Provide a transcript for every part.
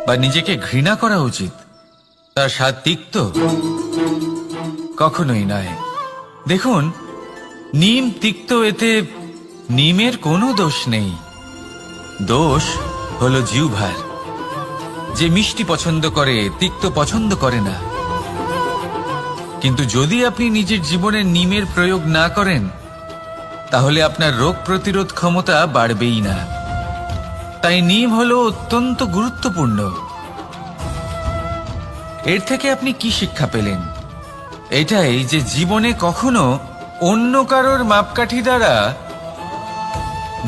বা নিজেকে ঘৃণা করা উচিত? তার স্বাদ তিক্ত? কখনোই নয়। দেখুন, নিম তিক্ত, এতে নিমের কোনো দোষ নেই। দোষ হলো জিহ্বার, যে মিষ্টি পছন্দ করে, তিক্ত পছন্দ করে না। কিন্তু যদি আপনি নিজের জীবনে নিমের প্রয়োগ না করেন, তাহলে আপনার রোগ প্রতিরোধ ক্ষমতা বাড়বেই না। তাই নিম হলো অত্যন্ত গুরুত্বপূর্ণ। এর থেকে আপনি কি শিক্ষা পেলেন? এটাই যে জীবনে কখনো অন্য কারোর মাপকাঠি দ্বারা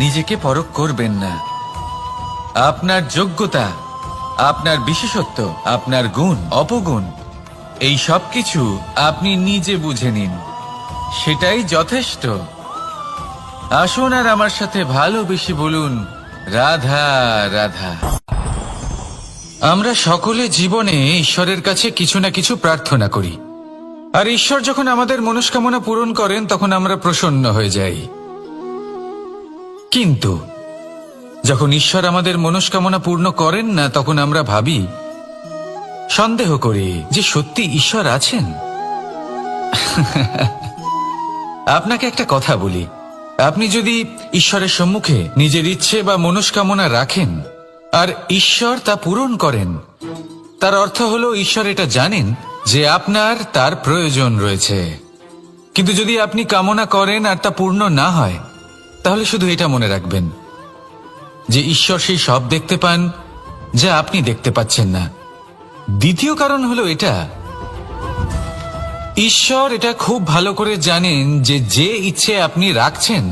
নিজেকে পরখ করবেন না। আপনার যোগ্যতা, আপনার বিশেষত্ব, আপনার গুণ অপগুণ, এই সব কিছু আপনি নিজে বুঝে নিন, সেটাই যথেষ্ট। আসুন আর আমার সাথে ভালোবেসে বলুন, রাধা রাধা। আমরা সকলে জীবনে ঈশ্বরের কাছে কিছু না কিছু প্রার্থনা করি, আর ঈশ্বর যখন আমাদের মনস্কামনা পূরণ করেন তখন আমরা প্রসন্ন হয়ে যাই। কিন্তু যখন ঈশ্বর আমাদের মনস্কামনা পূর্ণ করেন না, তখন আমরা ভাবি, সন্দেহ করি যে সত্যি ঈশ্বর আছেন। আপনাকে একটা কথা বলি, আপনি যদি ঈশ্বরের সম্মুখে নিজের ইচ্ছে বা মনস্কামনা রাখেন আর ঈশ্বর তা পূরণ করেন, তার অর্থ হলো ঈশ্বর এটা জানেন যে আপনার তার প্রয়োজন রয়েছে। কিন্তু যদি আপনি কামনা করেন আর তা পূর্ণ না হয়, তাহলে শুধু এটা মনে রাখবেন যে ঈশ্বর সেই সব দেখতে পান যা আপনি দেখতে পাচ্ছেন না। দ্বিতীয় কারণ হলো এটা, ঈশ্বর এটা খুব ভালো করে জানেন যে যে ইচ্ছে আপনি রাখছেন,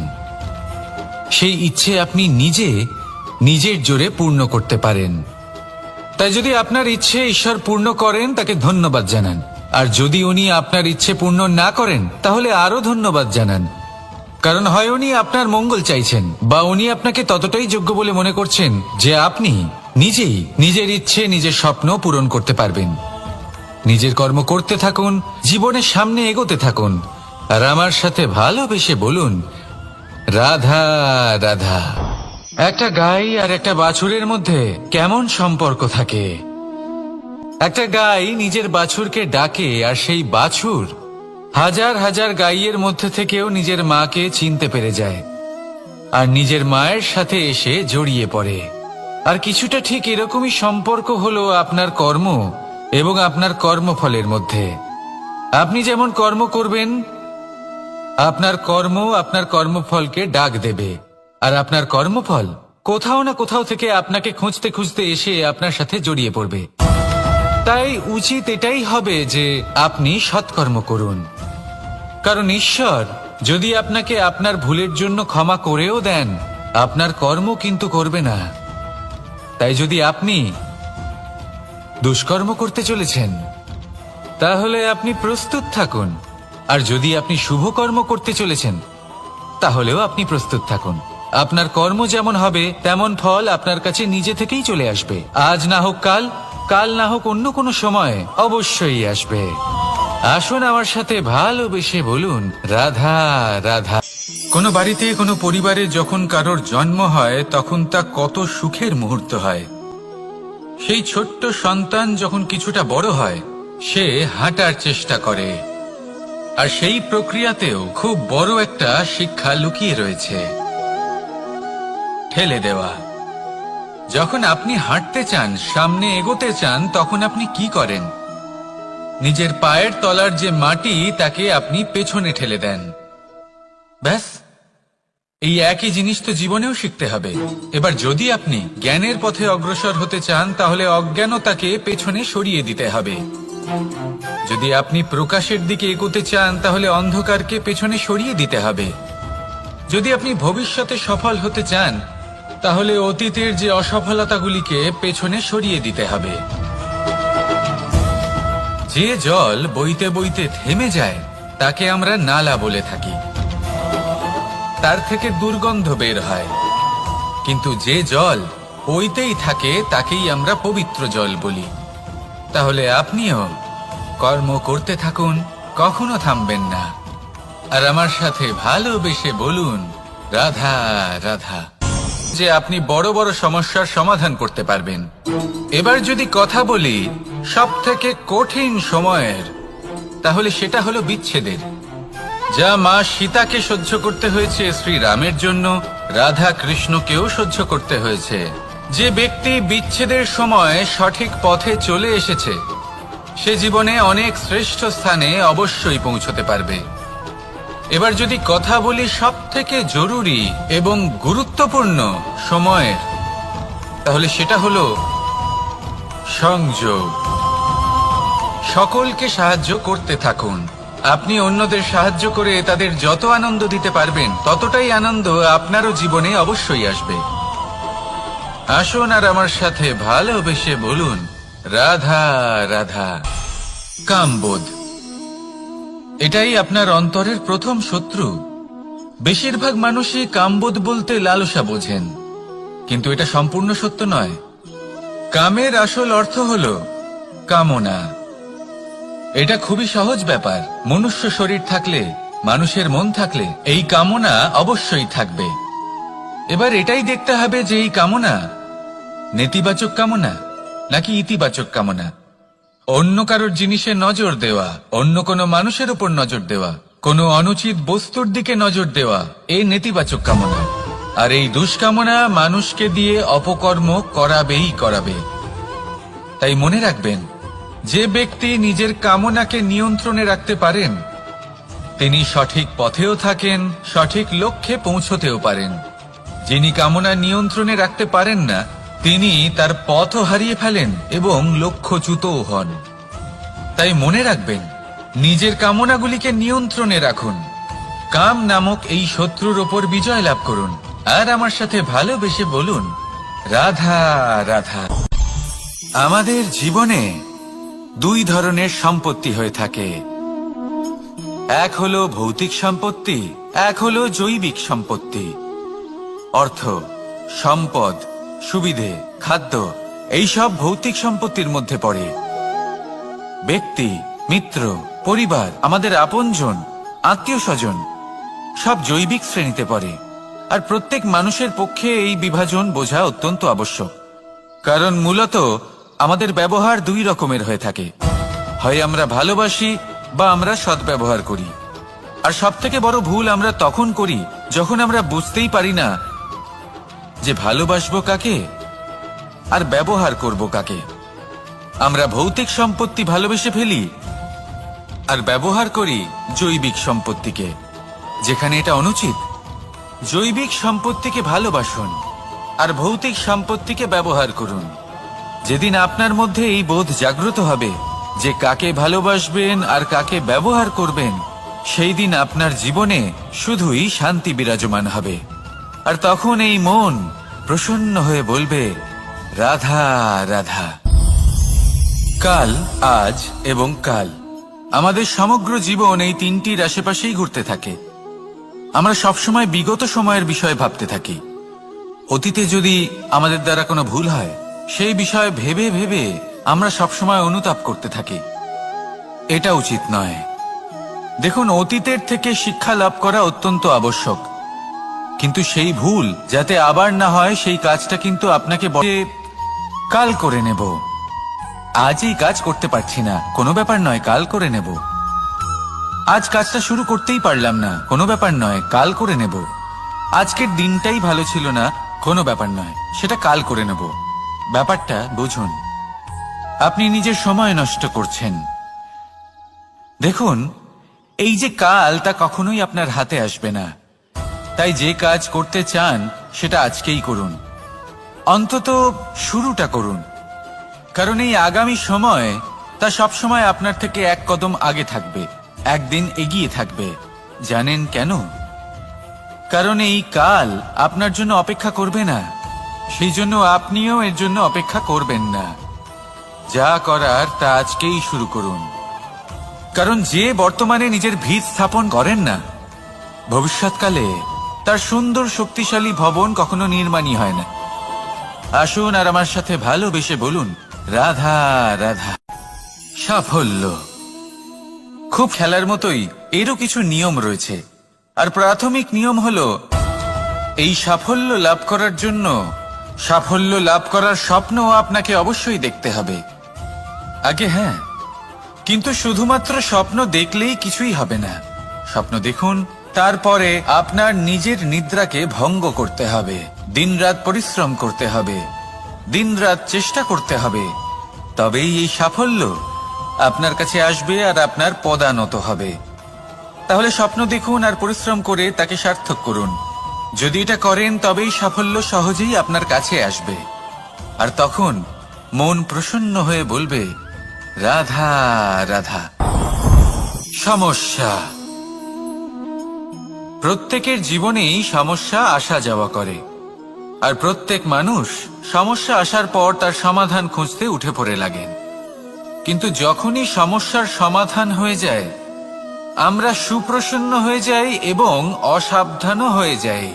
সেই ইচ্ছে আপনি নিজের জোরে পূর্ণ করতে পারেন। তাই যদি আপনার ইচ্ছে ঈশ্বর পূর্ণ করেন, তাকে ধন্যবাদ জানান। আর যদি উনি আপনার ইচ্ছে পূর্ণ না করেন, তাহলে আরো ধন্যবাদ জানান। কারণ হয় উনি আপনার মঙ্গল চাইছেন, বা উনি আপনাকে ততটাই যোগ্য বলে মনে করছেন যে আপনি নিজেই নিজের ইচ্ছে, নিজের স্বপ্ন পূরণ করতে পারবেন। নিজের কর্ম করতে থাকুন, জীবনের সামনে এগোতে থাকুন, আর আমার সাথে ভালোবেসে বলুন, রাধা রাধা। একটা গাই আর একটা বাছুরের মধ্যে কেমন সম্পর্ক থাকে? একটা গাই নিজের বাছুরকে ডাকে, আর সেই বাছুর হাজার হাজার গাইয়ের মধ্যে থেকেও নিজের মাকে চিনতে পেরে যায়, আর নিজের মায়ের সাথে এসে জড়িয়ে পড়ে। আর কিছুটা ঠিক এরকমই সম্পর্ক হলো আপনার কর্ম এবং আপনার কর্মফলের মধ্যে। আপনি যেমন কর্ম করবেন, আপনার কর্ম আপনার কর্মফলকে ডাক দেবে, আর আপনার কর্মফল কোথাও না কোথাও থেকে আপনাকে খুঁজতে খুঁজতে এসে আপনার সাথে জড়িয়ে পড়বে। তাই উচিত এটাই হবে যে আপনি সৎকর্ম করুন, কারণ ঈশ্বর যদি আপনাকে আপনার ভুলের জন্য ক্ষমা করেও দেন, আপনার কর্ম কিন্তু করবে না। তাই যদি আপনি দুষ্কর্ম করতে চলেছেন, তাহলে আপনি প্রস্তুত থাকুন, আর যদি আপনি শুভ কর্ম করতে চলেছেন, তাহলেও আপনি প্রস্তুত থাকুন। আপনার কর্ম যেমন হবে তেমন ফল আপনার কাছে নিজে থেকেই চলে আসবে। আজ না হোক কাল, কাল না হোক অন্য কোনো সময়, অবশ্যই আসবে। আসুন আমার সাথে ভালোবেসে বলুন, রাধা রাধা। কোনো বাড়িতে, কোনো পরিবারে যখন কারোর জন্ম হয়, তখন তা কত সুখের মুহূর্ত হয়। সেই ছোট্ট সন্তান যখন কিছুটা বড় হয়, সে হাঁটার চেষ্টা করে, আর সেই প্রক্রিয়াতেও খুব বড় একটা শিক্ষা লুকিয়ে রয়েছে, ঠেলে দেওয়া। যখন আপনি হাঁটতে চান, সামনে এগোতে চান, তখন আপনি কি করেন? নিজের পায়ের তলার যে মাটি, তাকে আপনি পেছনে ঠেলে দেন। ব্যাস, এই একই জিনিস তো জীবনেও শিখতে হবে। এবার যদি আপনি জ্ঞানের পথে অগ্রসর হতে চান, তাহলে অজ্ঞানতাকে পেছনে সরিয়ে দিতে হবে। যদি আপনি প্রকাশের দিকে এগোতে চান, তাহলে অন্ধকারকে পেছনে সরিয়ে দিতে হবে। যদি আপনি ভবিষ্যতে সফল হতে চান, তাহলে অতীতের যে অসফলতাগুলিকে পেছনে সরিয়ে দিতে হবে। যে জল বইতে বইতে থেমে যায়, তাকে আমরা নালা বলে থাকি। তার থেকে দুর্গন্ধ বের হয়। কিন্তু যে জল বইতেই থাকে, তাকেই আমরা পবিত্র জল বলি। তাহলে আপনিও কর্ম করতে থাকুন, কখনো থামবেন না। আর আমার সাথে ভালোবেসে বলুন, রাধা রাধা। যে আপনি বড় বড় সমস্যার সমাধান করতে পারবেন। এবার যদি কথা বলি সবথেকে কঠিন সময়ের, তাহলে সেটা হলো বিচ্ছেদের। যা মা সীতাকে সহ্য করতে হয়েছে শ্রীরামের জন্য, রাধা কৃষ্ণকেও সহ্য করতে হয়েছে। যে ব্যক্তি বিচ্ছেদের সময় সঠিক পথে চলে এসেছে, সে জীবনে অনেক শ্রেষ্ঠ স্থানে অবশ্যই পৌঁছতে পারবে। এবার যদি কথা বলি সবথেকে জরুরি এবং গুরুত্বপূর্ণ সময়ের, তাহলে সেটা হলো সংযোগ। সকলকে সাহায্য করতে থাকুন। আপনি অন্যদের সাহায্য করে তাদের যত আনন্দ দিতে পারবেন, ততটাই আনন্দ আপনারও জীবনে অবশ্যই আসবে। আসুন আর আমার সাথে ভালোবেসে বলুন, রাধা রাধা। কামবোধ, এটাই আপনার অন্তরের প্রথম শত্রু। বেশিরভাগ মানুষই কামবোধ বলতে লালসা বোঝেন, কিন্তু এটা সম্পূর্ণ সত্য নয়। কামের আসল অর্থ হল কামনা। এটা খুবই সহজ ব্যাপার। মনুষ্য শরীর থাকলে, মানুষের মন থাকলে এই কামনা অবশ্যই থাকবে। এবার এটাই দেখতে হবে যে এই কামনা নেতিবাচক কামনা নাকি ইতিবাচক কামনা। অন্য কারোর জিনিসে নজর দেওয়া, অন্য কোনো মানুষের উপর নজর দেওয়া, কোনো অনুচিত বস্তুর দিকে নজর দেওয়া, এই নেতিবাচক কামনা। আর এই দুষ্কামনা মানুষকে দিয়ে অপকর্ম করাবেই করাবে। তাই মনে রাখবেন, যে ব্যক্তি নিজের কামনাকে নিয়ন্ত্রণে রাখতে পারেন, তিনি সঠিক পথেও থাকেন, সঠিক লক্ষ্যে পৌঁছতেও পারেন। যিনি কামনা নিয়ন্ত্রণে রাখতে পারেন না, তিনি তার পথও হারিয়ে ফেলেন এবং লক্ষ্যচ্যুতও হন। তাই মনে রাখবেন, নিজের কামনাগুলিকে নিয়ন্ত্রণে রাখুন। কাম নামক এই শত্রুর ওপর বিজয় লাভ করুন। আর আমার সাথে ভালোবেসে বলুন, রাধা রাধা। আমাদের জীবনে দুই ধরনের সম্পত্তি হয়ে থাকে। এক হলো ভৌতিক সম্পত্তি, এক হলো জৈবিক সম্পত্তি। অর্থ, সম্পদ, সুবিধে, খাদ্য, এইসব ভৌতিক সম্পত্তির মধ্যে পড়ে। ব্যক্তি, মিত্র, পরিবার, আমাদের আপনজন, আত্মীয় স্বজন সব জৈবিক শ্রেণীতে পড়ে। আর প্রত্যেক মানুষের পক্ষে এই বিভাজন বোঝা অত্যন্ত আবশ্যক। কারণ মূলত আমাদের ব্যবহার দুই রকমের হয়ে থাকে। হয় আমরা ভালোবাসি বা আমরা সদ্ব্যবহার করি। আর সবথেকে বড় ভুল আমরা তখন করি যখন আমরা বুঝতেই পারি না যে ভালোবাসবো কাকে আর ব্যবহার করব কাকে। আমরা ভৌতিক সম্পত্তি ভালোবেসে ফেলি আর ব্যবহার করি জৈবিক সম্পত্তিকে, যেখানে এটা অনুচিত। জৈবিক সম্পত্তিকে ভালোবাসুন আর ভৌতিক সম্পত্তিকে ব্যবহার করুন। যেদিন আপনার মধ্যে এই বোধ জাগ্রত হবে যে কাকে ভালোবাসবেন আর কাকে ব্যবহার করবেন, সেই দিন আপনার জীবনে শুধুই শান্তি বিরাজমান হবে। আর তখন এই মন প্রসন্ন হয়ে বলবে, রাধা রাধা। কাল, আজ এবং কাল, আমাদের সমগ্র জীবন এই তিনটির আশেপাশেই ঘুরতে থাকে। আমরা সবসময় বিগত সময়ের বিষয়ে ভাবতে থাকি। অতীতে যদি আমাদের দ্বারা কোনো ভুল হয়, সেই বিষয়ে ভেবে ভেবে আমরা সবসময় অনুতাপ করতে থাকি। এটা উচিত নয়। দেখুন, অতীতের থেকে শিক্ষা লাভ করা অত্যন্ত আবশ্যক, কিন্তু সেই ভুল যাতে আবার না হয় সেই কাজটা কিন্তু আপনাকে বলে কাল করে নেব। আজ এই কাজ করতে পারছি না, কোনো ব্যাপার নয়, কাল করে নেব। আজ কাজটা শুরু করতেই পারলাম না, কোনো ব্যাপার নয়, কাল করে নেব। আজকের দিনটাই ভালো ছিল না, কোনো ব্যাপার নয়, সেটা কাল করে নেব। ব্যাপারটা বুঝুন। আপনি নিজের সময় নষ্ট করছেন। দেখুন, এই যে কাল, তা কখনোই আপনার হাতে আসবে না। তাই যে কাজ করতে চান সেটা আজকেই করুন, অন্তত শুরুটা করুন। কারণ এই আগামী সময় তা সবসময় আপনার থেকে এক কদম আগে থাকবে, একদিন এগিয়ে থাকবে। জানেন কেন? কারণ এই কাল আপনার জন্য অপেক্ষা করবে না, সেই জন্য আপনিও এর জন্য অপেক্ষা করবেন না। যা করার তা আজকেই শুরু করুন। কারণ যে বর্তমানে নিজের ভিত স্থাপন করেন না, ভবিষ্যৎকালে তার সুন্দর শক্তিশালী ভবন কখনো নির্মাণই হয় না। আসুন আর আমার সাথে ভালোবেসে বলুন, রাধা রাধা। সাফল্য খুব খেলার মতোই, এরও কিছু নিয়ম রয়েছে। আর প্রাথমিক নিয়ম হলো এই সাফল্য লাভ করার জন্য সাফল্য লাভ করার স্বপ্ন আপনাকে অবশ্যই দেখতে হবে আগে, হ্যাঁ, কিন্তু শুধুমাত্র স্বপ্ন দেখলেই কিছুই হবে না। স্বপ্ন দেখুন, তারপরে আপনার নিজের নিদ্রাকে ভঙ্গ করতে হবে, দিনরাত পরিশ্রম করতে হবে, দিনরাত চেষ্টা করতে হবে, তবেই এই সাফল্য আপনার কাছে আসবে আর আপনার পদানত হবে। তাহলে স্বপ্ন দেখুন আর পরিশ্রম করে তাকে সার্থক করুন। যদি এটা করেন তবেই সাফল্য সহজেই আপনার কাছে আসবে। আর তখন মন প্রসন্ন হয়ে বলবে, রাধা রাধা। সমস্যা, প্রত্যেকের জীবনেই সমস্যা আসা যাওয়া করে, আর প্রত্যেক মানুষ সমস্যা আসার পর তার সমাধান খুঁজতে উঠে পড়ে লাগেন। কিন্তু যখনই সমস্যার সমাধান হয়ে যায়, আমরা সুপ্রসন্ন হয়ে যাই এবং অসাবধানও হয়ে যাই।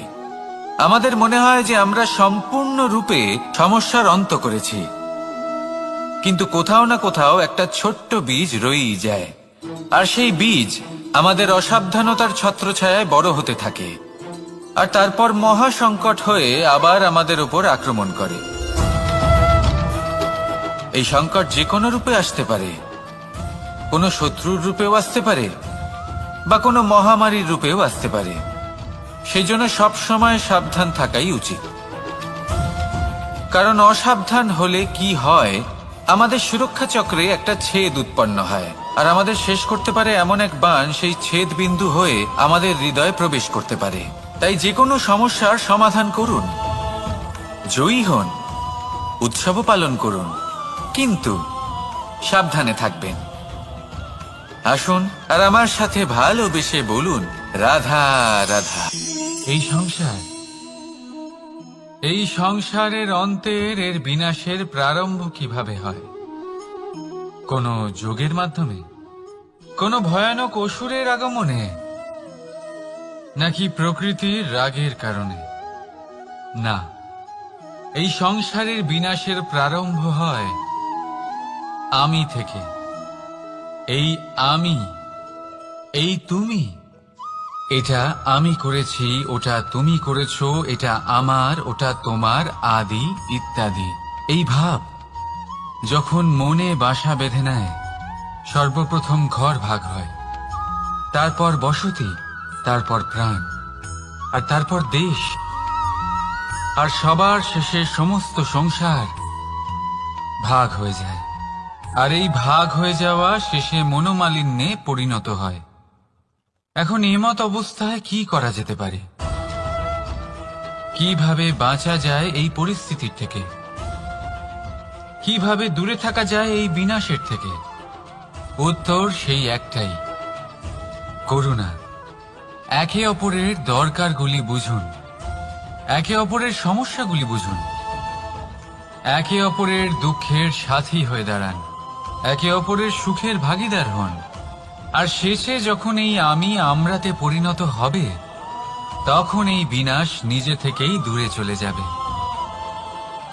আমাদের মনে হয় যে আমরা সম্পূর্ণরূপে সমস্যার অন্ত করেছি, কিন্তু কোথাও না কোথাও একটা ছোট্ট বীজ রয়েই যায়, আর সেই বীজ আমাদের অসাবধানতার ছত্রছায়ায় বড় হতে থাকে, আর তারপর মহা সংকট হয়ে আবার আমাদের উপর আক্রমণ করে। এই সংকট যে কোনো রূপে আসতে পারে, কোনো শত্রুর রূপেও আসতে পারে, বা কোনো মহামারীর রূপেও আসতে পারে। সেই জন্য সবসময় সাবধান থাকাই উচিত, কারণ অসাবধান হলে কি হয়, আমাদের সুরক্ষা চক্রে একটা ছেদ উৎপন্ন হয়, আর আমাদের শেষ করতে পারে এমন এক বাণ সেই ছেদ বিন্দু হয়ে আমাদের হৃদয়ে প্রবেশ করতে পারে। তাই যে কোনো সমস্যার সমাধান করুন, জয়ী হন, উৎসবও পালন করুন, কিন্তু সাবধানে থাকবেন। আসুন আর আমার সাথে ভালোবেসে বলুন, রাধা রাধা। এই সংসারের অন্তের এর বিনাশের প্রারম্ভ কিভাবে হয়? কোনো যোগের মাধ্যমে, কোনো ভয়ানক অসুরের আগমনে, নাকি প্রকৃতির রাগের কারণে? না, এই সংসারের বিনাশের প্রারম্ভ হয় আমি থেকে। এই আমি, এই তুমি, এটা আমি করেছি, ওটা তুমি করেছো, এটা আমার, ওটা তোমার, আদি ইত্যাদি। এই ভাব যখন মনে বাসা বেঁধে নেয়, সর্বপ্রথম ঘর ভাগ হয়, তারপর বসতি, তারপর প্রাণ, আর তারপর দেশ, আর সবার শেষে সমস্ত সংসার ভাগ হয়ে যায়। আর এই ভাগ হয়ে যাওয়া শেষে মনোমালিন্যে পরিণত হয়। এখন এমত অবস্থায় কি করা যেতে পারে? কিভাবে বাঁচা যায় এই পরিস্থিতির থেকে? কিভাবে দূরে থাকা যায় এই বিনাশের থেকে? উত্তর সেই একটাই, করুণা। একে অপরের দরকারগুলি বুঝুন, একে অপরের সমস্যাগুলি বুঝুন, একে অপরের দুঃখের সাথী হয়ে দাঁড়ান, একে অপরের সুখের ভাগীদার হন। আর শেষে যখন এই আমি আমরাতে পরিণত হবে, তখন এই বিনাশ নিজে থেকেই দূরে চলে যাবে।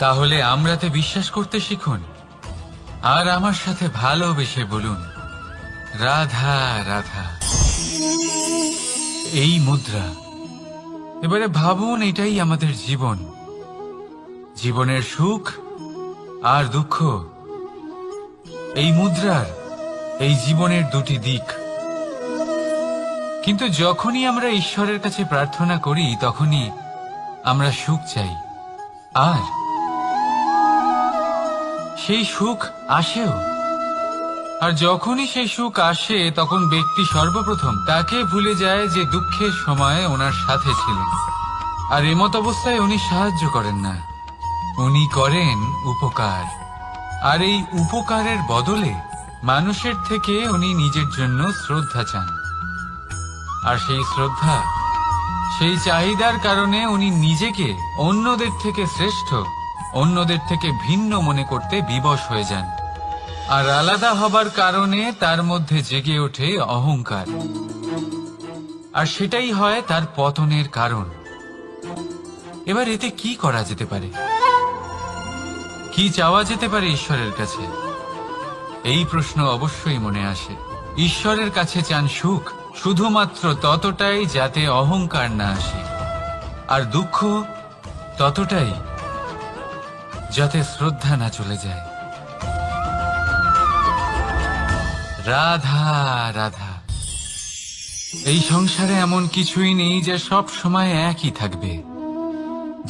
তাহলে আমরাতে বিশ্বাস করতে শিখুন, আর আমার সাথে ভালোবেসে বলুন, রাধা রাধা। এই মুদ্রা, এবারে ভাবুন, এটাই আমাদের জীবন, জীবনের সুখ আর দুঃখ। এই মুদ্রার, এই জীবনের দুটি দিক। কিন্তু যখনই আমরা ঈশ্বরের কাছে প্রার্থনা করি, তখনই আমরা সুখ চাই, আর সেই সুখ আসেও। আর যখনই সেই সুখ আসে, তখন ব্যক্তি সর্বপ্রথম তাকে ভুলে যায় যে দুঃখের সময় ওনার সাথে ছিলেন। আর এমত অবস্থায় উনি সাহায্য করেন না, উনি করেন উপকার। আর এই উপকারের বদলে মানুষের থেকে উনি নিজের জন্য শ্রদ্ধা চান। আর সেই শ্রদ্ধা, সেই চাহিদার কারণে উনি নিজেকে অন্যদের থেকে শ্রেষ্ঠ, অন্যদের থেকে ভিন্ন মনে করতে বিবশ হয়ে যান। আর আলাদা হবার কারণে তার মধ্যে জেগে ওঠে অহংকার, আর সেটাই হয় তার পতনের কারণ। এবার এতে কি করা যেতে পারে? কি চাওয়া যেতে পারে ঈশ্বরের কাছে? এই প্রশ্ন অবশ্যই মনে আসে। ঈশ্বরের কাছে চান সুখ, শুধুমাত্র ততটাই যাতে অহংকার না আসে। আর দুঃখ ততটাই, যাতে শ্রদ্ধা না চলে যায়। রাধা রাধা। এই সংসারে এমন কিছুই নেই যা সব সময় একই থাকবে।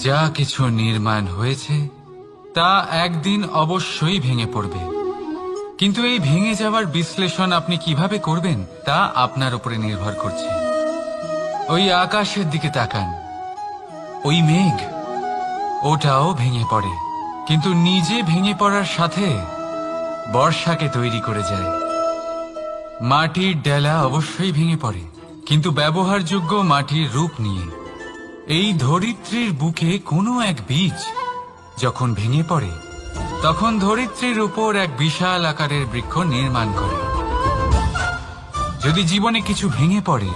যা কিছু নির্মাণ হয়েছে তা একদিন অবশ্যই ভেঙে পড়বে, কিন্তু এই ভেঙে যাওয়ার বিশ্লেষণ আপনি কিভাবে করবেন তা আপনার উপরে নির্ভর করছে। ওই আকাশের দিকে তাকান, ওই মেঘ, ওটাও ভেঙে পড়ে, কিন্তু নিজে ভেঙে পড়ার সাথে বর্ষাকে তৈরি করে যায়। মাটির ডেলা অবশ্যই ভেঙে পড়ে, কিন্তু ব্যবহারযোগ্য মাটির রূপ নিয়ে। এই ধরিত্রীর বুকে কোনো এক বীজ যখন ভেঙে পড়ে, তখন ধরিত্রীর উপর এক বিশাল আকারের বৃক্ষ নির্মাণ করে। যদি জীবনে কিছু ভেঙে পড়ে,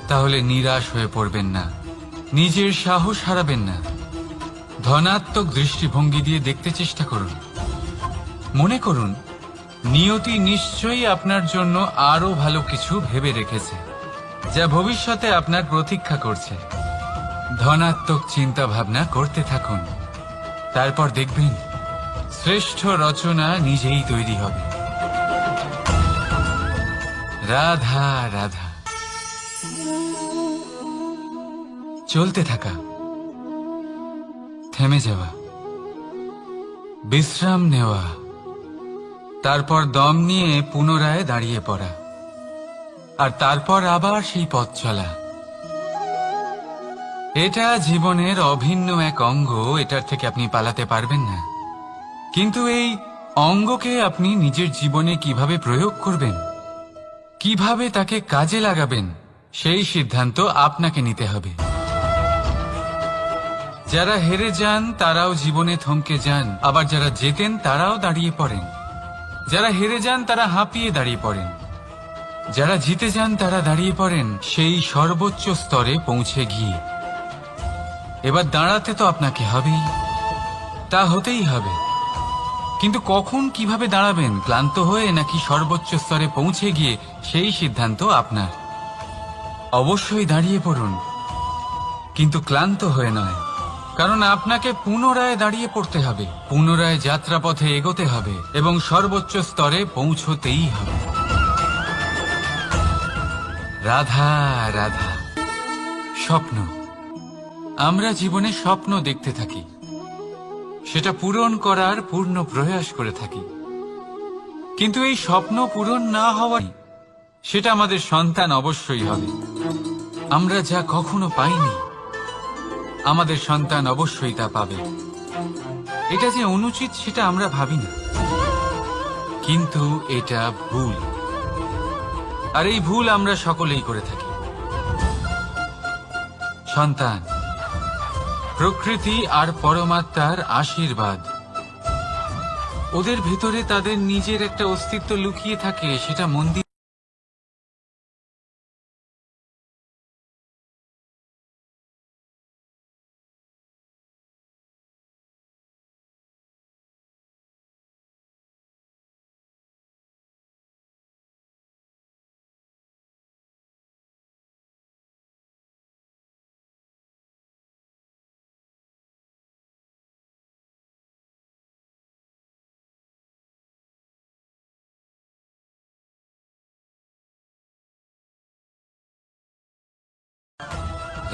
তাহলে নিরাশ হয়ে পড়বেন না, নিজের সাহস হারাবেন না। ধনাত্মক দৃষ্টিভঙ্গি দিয়ে দেখতে চেষ্টা করুন। মনে করুন, নিয়তি নিশ্চয়ই আপনার জন্য আরো ভালো কিছু ভেবে রেখেছে, যা ভবিষ্যতে আপনার প্রতীক্ষা করছে। ধনাত্মক চিন্তা ভাবনা করতে থাকুন, তারপর দেখবেন শ্রেষ্ঠ রচনা নিজেই তৈরি হবে। রাধা রাধা। চলতে থাকা, থেমে যাওয়া, বিশ্রাম নেওয়া, তারপর দম নিয়ে পুনরায় দাঁড়িয়ে পড়া, আর তারপর আবার সেই পথ চলা। এটা জীবনের অভিন্ন এক অঙ্গ, এটার থেকে আপনি পালাতে পারবেন না। কিন্তু এই অঙ্গকে আপনি নিজের জীবনে কিভাবে প্রয়োগ করবেন, কিভাবে তাকে কাজে লাগাবেন, সেই সিদ্ধান্ত আপনাকে নিতে হবে। যারা হেরে যান তারাও জীবনে থমকে যান, আবার যারা জেতেন তারাও দাঁড়িয়ে পড়েন। যারা হেরে যান তারা হাঁপিয়ে দাঁড়িয়ে পড়েন, যারা জিতে যান তারা দাঁড়িয়ে পড়েন সেই সর্বোচ্চ স্তরে পৌঁছে গিয়ে। এবার দাঁড়াতে তো আপনাকে হবেই, তা হতেই হবে, কিন্তু কখন কিভাবে দাঁড়াবেন, ক্লান্ত হয়ে নাকি সর্বোচ্চ স্তরে পৌঁছে গিয়ে, সেই সিদ্ধান্ত আপনার। অবশ্যই দাঁড়িয়ে পড়ুন, কিন্তু ক্লান্ত হয়ে নয়, কারণ আপনাকে পুনরায় দাঁড়িয়ে পড়তে হবে, পুনরায় যাত্রাপথে এগোতে হবে এবং সর্বোচ্চ স্তরে পৌঁছতেই হবে। রাধা রাধা। স্বপ্ন, আমরা জীবনে স্বপ্ন দেখতে থাকি, সেটা পূরণ করার পূর্ণ প্রয়াস করে থাকি, কিন্তু এই স্বপ্ন পূরণ না হওয়াই, সেটা আমাদের সন্তান অবশ্যই হবে। আমরা যা কখনো পাইনি, আমাদের সন্তান অবশ্যই তা পাবে। এটা যে অনুচিত সেটা আমরা ভাবি না, কিন্তু এটা ভুল, আর এই ভুল আমরা সকলেই করে থাকি। সন্তান, প্রকৃতি আর পরমাত্মার আশীর্বাদ। ওদের ভেতরে তাদের নিজের একটা অস্তিত্ব লুকিয়ে থাকে, সেটা মন দিয়ে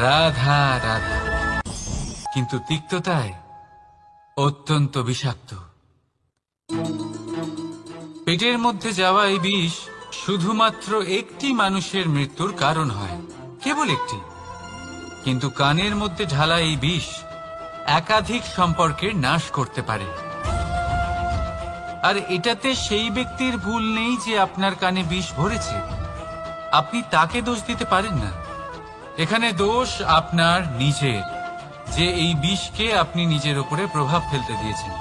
রাধা রাধা। কিন্তু তিক্ততায় অত্যন্ত বিষাক্ত। পেটের মধ্যে যাওয়া এই বিষ শুধুমাত্র একটি মানুষের মৃত্যুর কারণ হয়, কেবল একটি, কিন্তু কানের মধ্যে ঢালা এই বিষ একাধিক সম্পর্কের নাশ করতে পারে। আর এটাতে সেই ব্যক্তির ভুল নেই যে আপনার কানে বিষ ভরেছে, আপনি তাকে দোষ দিতে পারেন না। এখানে দোষ আপনার নিজের, যে এই বিষকে আপনি নিজের উপরে প্রভাব ফেলতে দিয়েছেন,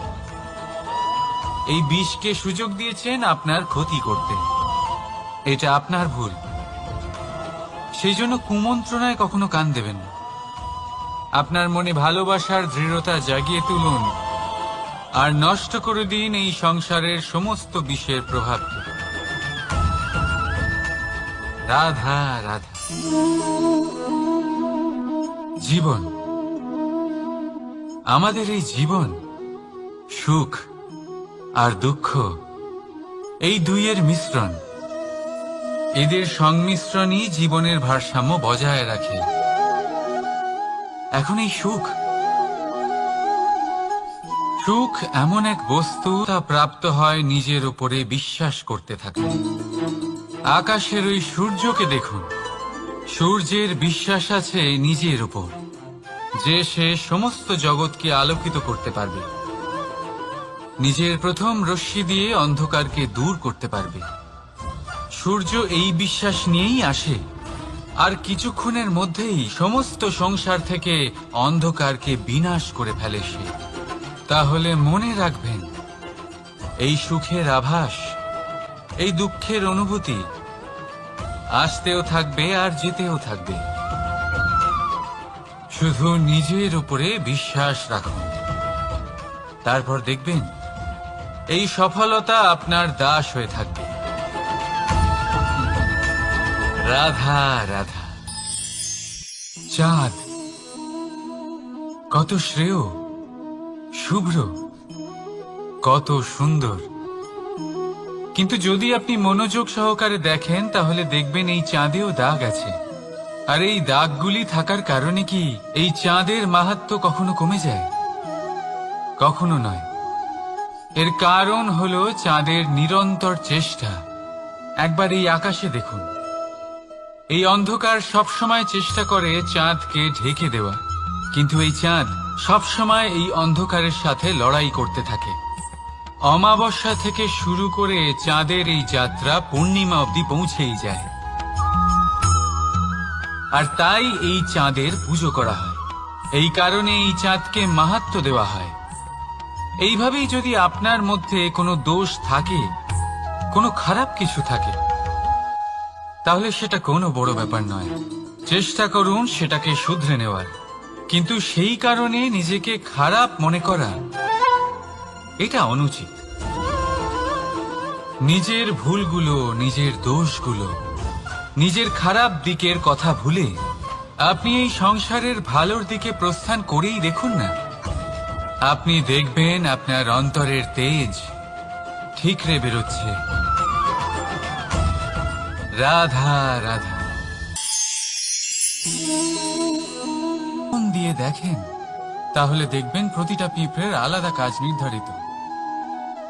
এই বিষকে সুযোগ দিয়েছেন আপনার ক্ষতি করতে। এটা আপনার ভুল, সেই জন্য কুমন্ত্রণায় কখনো কান দেবেন না। আপনার মনে ভালোবাসার দৃঢ়তা জাগিয়ে তুলুন আর নষ্ট করে দিন এই সংসারের সমস্ত বিষের প্রভাবকে। রাধা রাধা। জীবন, আমাদের এই জীবন, সুখ আর দুঃখ, এই দুইয়ের মিশ্রণ। এদের সংমিশ্রণই জীবনের ভারসাম্য বজায় রাখে। এখন এই সুখ এমন এক বস্তু, তা প্রাপ্ত হয় নিজের উপরে বিশ্বাস করতে থাকলে। আকাশের ওই সূর্যকে দেখুন, সূর্যের বিশ্বাস আছে নিজের উপর যে সে সমস্ত জগৎকে আলোকিত করতে পারবে, নিজের প্রথম রশ্মি দিয়ে অন্ধকারকে দূর করতে পারবে। সূর্য এই বিশ্বাস নিয়েই আসে, আর কিছুক্ষণের মধ্যেই সমস্ত সংসার থেকে অন্ধকারকে বিনাশ করে ফেলে সে। তাহলে মনে রাখবেন, এই সুখের আভাস, এই দুঃখের অনুভূতি আসতেও থাকবে আর যেতেও থাকবে। শুধু নিজের উপরে বিশ্বাস রাখুন, তারপর দেখবেন এই সফলতা আপনার দাস হয়ে থাকবে। রাধা রাধা। চাঁদ কত শ্রেয়, শুভ্র, কত সুন্দর। কিন্তু যদি আপনি মনোযোগ সহকারে দেখেন, তাহলে দেখবেন এই চাঁদেও দাগ আছে। আর এই দাগগুলি থাকার কারণে কি এই চাঁদের মাহাত্ম্য কখনো কমে যায়? কখনো নয়। এর কারণ হলো চাঁদের নিরন্তর চেষ্টা। একবার এই আকাশে দেখুন, এই অন্ধকার সবসময় চেষ্টা করে চাঁদকে ঢেকে দেওয়া, কিন্তু এই চাঁদ সবসময় এই অন্ধকারের সাথে লড়াই করতে থাকে। অমাবস্যা থেকে শুরু করে চাঁদের এই যাত্রা পূর্ণিমা অবধি পৌঁছেই যায়। আর তাই এই চাঁদের পুজো করা হয়, এই কারণে এই চাঁদকে মাহাত্ম্য দেওয়া হয়। এইভাবেই যদি আপনার মধ্যে কোনো দোষ থাকে, কোনো খারাপ কিছু থাকে, তাহলে সেটা কোনো বড় ব্যাপার নয়। চেষ্টা করুন সেটাকে শুধরে নেওয়ার, কিন্তু সেই কারণে নিজেকে খারাপ মনে করা, এটা অনুচিত। নিজের ভুলগুলো, নিজের দোষগুলো, নিজের খারাপ দিকের কথা ভুলে আপনি এই সংসারের ভালোর দিকে প্রস্থান করেই দেখুন না। আপনি দেখবেন আপনার অন্তরের তেজ ঠিকরে বেরোচ্ছে। রাধা রাধা। মন দিয়ে দেখেন, তাহলে দেখবেন প্রতিটা পিঁপড়ের আলাদা কাজ নির্ধারিত,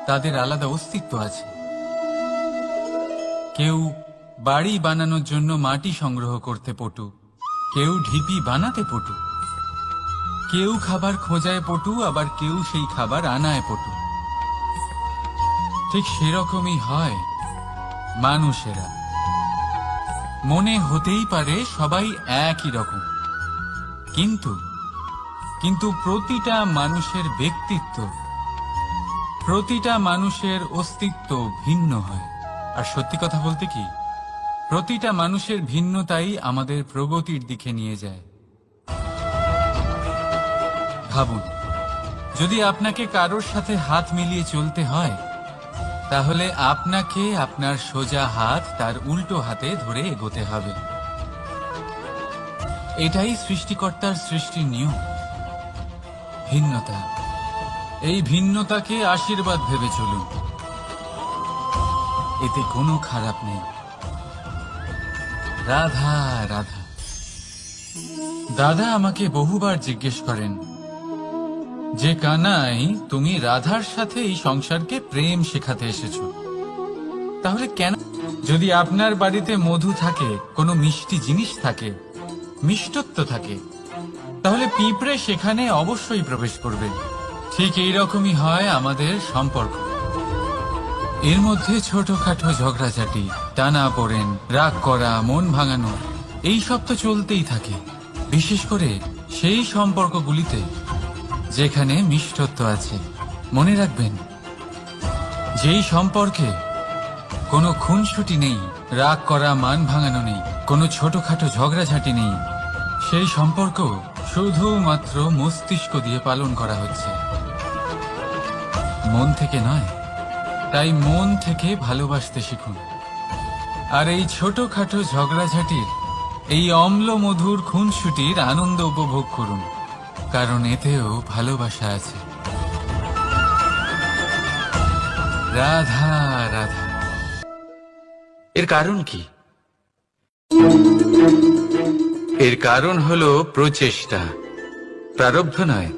তাদের আলাদা অস্তিত্ব আছে। কেউ বাড়ি বানানোর জন্য মাটি সংগ্রহ করতে পটু, কেউ ঢিপি বানাতে পটু, কেউ খাবার খোঁজায় পটু, আবার কেউ সেই খাবার আনায় পটু। ঠিক সেরকমই হয় মানুষেরা। মনে হতেই পারে সবাই একই রকম, কিন্তু প্রতিটা মানুষের ব্যক্তিত্ব, প্রতিটা মানুষের অস্তিত্ব ভিন্ন হয়। আর সত্যি কথা বলতে কি, প্রতিটা মানুষের ভিন্নতাই আমাদের প্রগতির দিকে নিয়ে যায়। ভাবুন, যদি আপনাকে কারোর সাথে হাত মিলিয়ে চলতে হয়, তাহলে আপনাকে আপনার সোজা হাত তার উল্টো হাতে ধরে এগোতে হবে। এটাই সৃষ্টিকর্তার সৃষ্টির নিয়ম। ভিন্নতা, এই ভিন্নতাকে আশীর্বাদ ভেবে চলুন, এতে কোনো খারাপ নেই। রাধা রাধা। দাদা আমাকে বহুবার জিজ্ঞেস করেন যে কানাই, তুমি রাধার সাথে এই সংসারকে প্রেম শেখাতে এসেছো, তাহলে কেন? যদি আপনার বাড়িতে মধু থাকে, কোনো মিষ্টি জিনিস থাকে, মিষ্টত্ব থাকে, তাহলে পিঁপড়ে সেখানে অবশ্যই প্রবেশ করবে। ঠিক এইরকমই হয় আমাদের সম্পর্ক। এর মধ্যে ছোটখাটো ঝগড়াঝাটি, টানা পড়েন, রাগ করা, মন ভাঙানো, এই সব তো চলতেই থাকে। বিশেষ করে সেই সম্পর্কগুলিতে যেখানে মিষ্টত্ব আছে। মনে রাখবেন, যেই সম্পর্কে কোনো খুনসুটি নেই, রাগ করা, মান ভাঙানো নেই, কোনো ছোটখাটো ঝগড়াঝাটি নেই, সেই সম্পর্ক শুধুমাত্র মস্তিষ্ক দিয়ে পালন করা হচ্ছে, মন থেকে নয়। তাই মন থেকে ভালোবাসতে শিখুন। আর এই ছোটখাটো ঝগড়াঝাটির এই অম্ল মধুর খুনসুটির আনন্দ উপভোগ করুন, কারণ এতেও ভালোবাসা আছে। রাধা রাধা। এর কারণ কি? এর কারণ হলো প্রচেষ্টা, প্রারব্ধ নয়।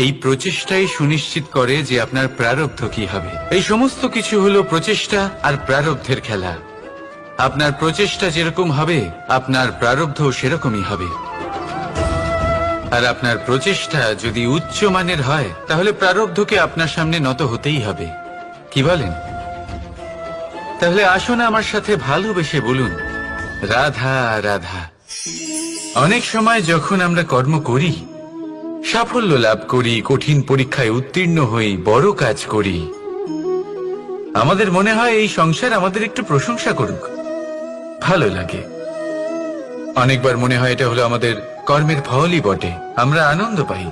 এই প্রচেষ্টাই সুনিশ্চিত করে যে আপনার প্রারব্ধ কি হবে। এই সমস্ত কিছু হলো প্রচেষ্টা আর প্রারব্ধের খেলা। আপনার প্রচেষ্টা যেরকম হবে আপনার প্রারব্ধ সেরকমই হবে। আর আপনার প্রচেষ্টা যদি উচ্চ মানের হয় তাহলে প্রারব্ধকে আপনার সামনে নত হতেই হবে। কি বলেন? তাহলে আসুন আমার সাথে ভালোবেসে বলুন, রাধা রাধা। অনেক সময় যখন আমরা কর্ম করি, সাফল্য লাভ করি, কঠিন পরীক্ষায় উত্তীর্ণ হই, বড় কাজ করি, আমাদের মনে হয় এই সংসার আমাদের একটু প্রশংসা করুক, ভালো লাগে। অনেকবার মনে হয় এটা হলো আমাদের কর্মের ফলই বটে, আমরা আনন্দ পাই।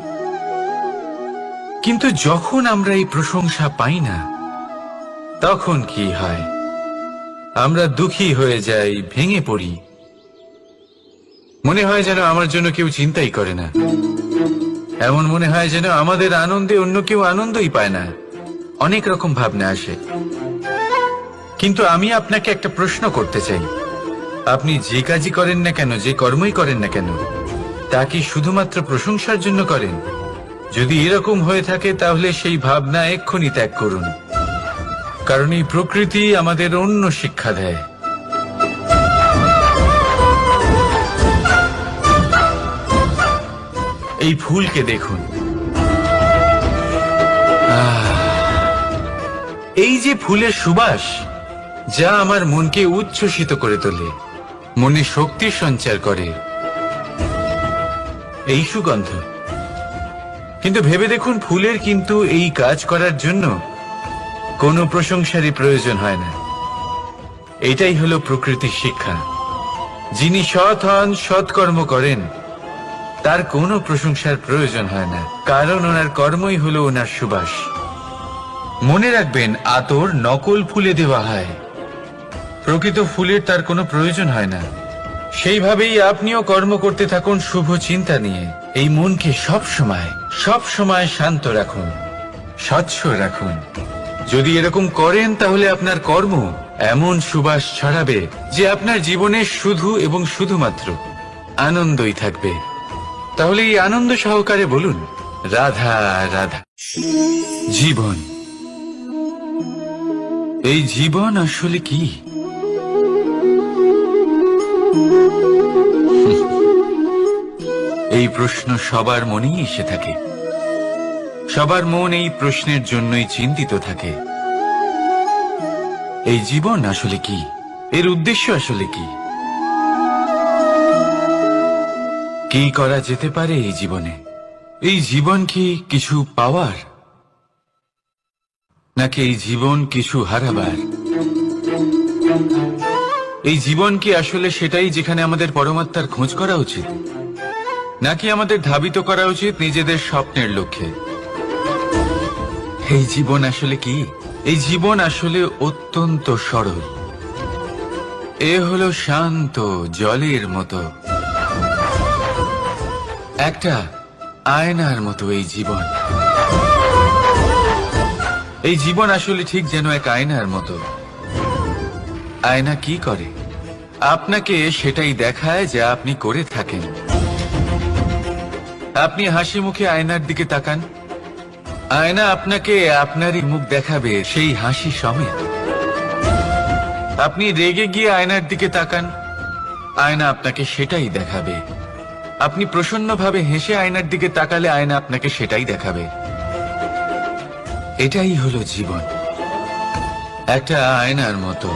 কিন্তু যখন আমরা এই প্রশংসা পাই না, তখন কি হয়? আমরা দুঃখী হয়ে যাই, ভেঙে পড়ি। মনে হয় যেন আমার জন্য কেউ চিন্তাই করে না। এমন মনে হয় যেন আমাদের আনন্দে অন্য কেউ আনন্দই পায় না। অনেক রকম ভাবনা আসে। কিন্তু আমি আপনাকে একটা প্রশ্ন করতে চাই, আপনি যে কাজই করেন না কেন, যে কর্মই করেন না কেন, তা কি শুধুমাত্র প্রশংসার জন্য করেন? যদি এরকম হয়ে থাকে তাহলে সেই ভাবনা এক্ষুনি ত্যাগ করুন, কারণ এই প্রকৃতি আমাদের অন্য শিক্ষা দেয়। এই ফুলকে দেখুন, এই যে ফুলের সুবাস, যা আমার মনকে উচ্ছ্বসিত করে তোলে, মনে শক্তির সঞ্চার করে, এই সুগন্ধ। কিন্তু ভেবে দেখুন, ফুলের কিন্তু এই কাজ করার জন্য কোনো প্রশংসারই প্রয়োজন হয় না। এটাই হলো প্রকৃতির শিক্ষা। যিনি সৎ হন, সৎকর্ম করেন, তার কোনো প্রশংসার প্রয়োজন হয় না, কারণ ওনার কর্মই হলো ওনার সুবাস। মনে রাখবেন, আতর নকল ফুলে দেওয়া হয়, প্রকৃত ফুলের তার কোনো প্রয়োজন হয় না। সেইভাবেই আপনিও কর্ম করতে থাকুন শুভ চিন্তা নিয়ে। এই মনকে সব সময় শান্ত রাখুন, স্বচ্ছ রাখুন। যদি এরকম করেন তাহলে আপনার কর্ম এমন সুবাস ছড়াবে যে আপনার জীবনে শুধু এবং শুধুমাত্র আনন্দই থাকবে। তাহলে এই আনন্দ সহকারে বলুন, রাধা রাধা। জীবন, এই জীবন আসলে কি? এই প্রশ্ন সবার মনেই এসে থাকে। সবার মন এই প্রশ্নের জন্যই চিন্তিত থাকে। এই জীবন আসলে কি? এর উদ্দেশ্য আসলে কি? কি করা যেতে পারে এই জীবনে? এই জীবন কি কিছু পাওয়ার, নাকি এই জীবন কিছু হারাবার? এই জীবন কি আসলে সেটাই যেখানে আমাদের পরমাত্মার খোঁজ করা উচিত, নাকি আমাদের ধাবিত করা উচিত নিজেদের স্বপ্নের লক্ষ্যে? এই জীবন আসলে কি? এই জীবন আসলে অত্যন্ত সরল। এ হলো শান্ত জলের মতো, একটা আয়নার মতো এই জীবন। এই জীবন আসলে ঠিক যেন এক আয়নার মতো। আয়না কি করে? আপনাকে সেটাই দেখায় যা আপনি করে থাকেন। আপনি হাসি মুখে আয়নার দিকে তাকান, আয়না আপনাকে আপনারই মুখ দেখাবে সেই হাসি সমেত। আপনি রেগে গিয়ে আয়নার দিকে তাকান, আয়না আপনাকে সেটাই দেখাবে। আপনি প্রসন্নভাবে হেসে আয়নার দিকে তাকালে আয়না আপনাকে সেটাই দেখাবে। এটাই হলো জীবন, একটা আয়নার মতো।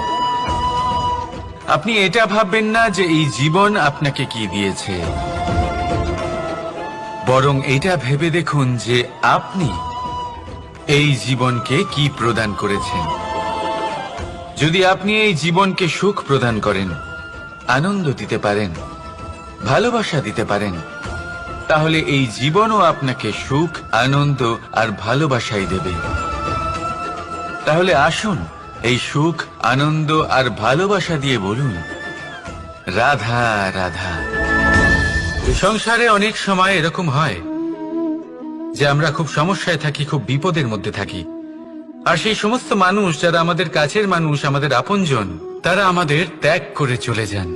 আপনি এটা ভাববেন না যে এই জীবন আপনাকে কি দিয়েছে, বরং এটা ভেবে দেখুন যে আপনি এই জীবনকে কি প্রদান করেছেন। যদি আপনি এই জীবনকে সুখ প্রদান করেন, আনন্দ দিতে পারেন, ভালোবাসা দিতে পারেন, তাহলে এই জীবনও আপনাকে সুখ, আনন্দ আর ভালোবাসাই দেবে। তাহলে আসুন এই সুখ, আনন্দ আর ভালোবাসা দিয়ে বলুন, রাধা রাধা। সংসারে অনেক সময় এরকম হয় যে আমরা খুব সমস্যায় থাকি, খুব বিপদের মধ্যে থাকি, আর সেই সমস্ত মানুষ যারা আমাদের কাছের মানুষ, আমাদের আপনজন, তারা আমাদের ত্যাগ করে চলে যান।